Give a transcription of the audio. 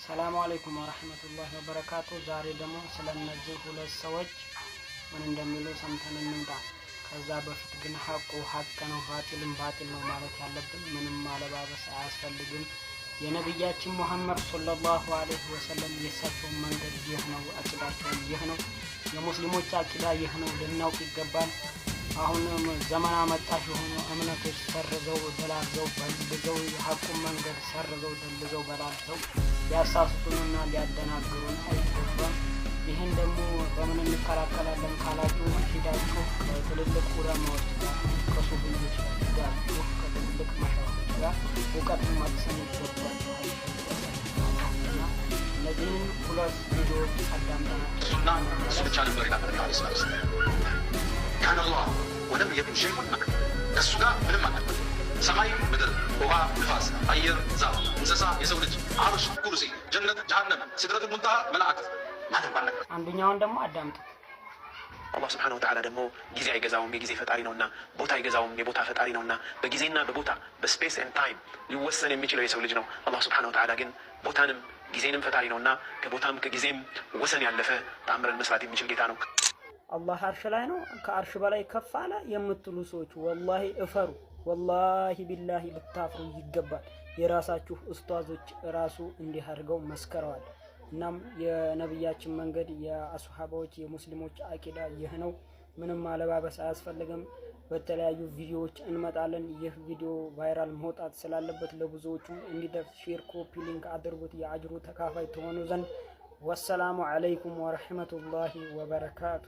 ሰላም አለይኩም ወራህመቱላሂ ወበረካቱ። ዛሬ ደግሞ ስለነዚህ ሁለት ሰዎች ምን እንደሚሉ ሰምተን እንምጣ። ከዛ በፊት ግን ሐቁ ሐቅ ነው፣ ባጢልም ባጢል ነው ማለት ያለብን። ምንም ማለባበስ አያስፈልግም። የነብያችን መሐመድ ሰለላሁ ዐለይሂ ወሰለም የሳቸው መንገድ ይህ ነው፣ አቂዳቸው ይህ ነው፣ የሙስሊሞች አቂዳ ይህ ነው ልናውቅ ይገባል። አሁን ዘመን አመጣሽ የሆኑ እምነቶች ሰርዘው ደላዘው በልዘው የሐቁን መንገድ ሰርዘው ደልዘው በላዘው ሊያሳስቱንና ሊያደናግሩን አይገባም። ይህን ደግሞ በምን እንከላከላለን ካላችሁ ሂዳችሁ ከትልልቅ ዑለማዎች ጋር ከሱፊዮች ጋር ከትልልቅ መሻይኾች ጋር እውቀትን መቅሰም ይገባችኋል። እነዚህን ሁለት ቪዲዮዎች አዳምጠናል። እሱ ብቻ ነበር ይላል ካን አላህ ወለም የኩን ሸይኡን መክን ከእሱ ጋር ምንም አልነበረም። ሰማይ፣ ምድር፣ ውሃ፣ ንፋስ፣ አየር፣ ዛፍ፣ እንስሳ፣ የሰው ልጅ፣ አርሽ፣ ኩርሲ፣ ጀነት፣ ጀሃነም፣ ሲድረቱል ሙንተሃ፣ መላእክት ማንም አልነበረም። አንደኛውን ደግሞ አዳምጡ። አላህ ሱብሓነሁ ወተዓላ ደግሞ ጊዜ አይገዛውም፣ የጊዜ ፈጣሪ ነውና፣ ቦታ አይገዛውም፣ የቦታ ፈጣሪ ነውና፣ በጊዜና በቦታ በስፔስ ኤንድ ታይም ሊወሰን የሚችለው የሰው ልጅ ነው። አላህ ሱብሓነሁ ወተዓላ ግን ቦታንም ጊዜንም ፈጣሪ ነውና ከቦታም ከጊዜም ወሰን ያለፈ ተአምርን መስራት የሚችል ጌታ ነው። አላህ አርሽ ላይ ነው፣ ከአርሽ በላይ ከፍ አለ የምትሉ ሰዎች ወላሂ እፈሩ። ወላሂ ቢላሂ ልታፍሩ ይገባል። የራሳችሁ ኡስታዞች ራሱ እንዲህ አድርገው መስከረዋል። እናም የነብያችን መንገድ የአስሐባዎች የሙስሊሞች አቂዳ ይህ ነው። ምንም ማለባበስ አያስፈልግም። በተለያዩ ቪዲዮዎች እንመጣለን። ይህ ቪዲዮ ቫይራል መውጣት ስላለበት ለብዙዎቹ እንዲደርስ ሼር፣ ኮፒ ሊንክ አድርጉት የአጅሩ ተካፋይ ትሆኑ ዘንድ። ወሰላሙ አለይኩም ወረህመቱላሂ ወበረካቱ።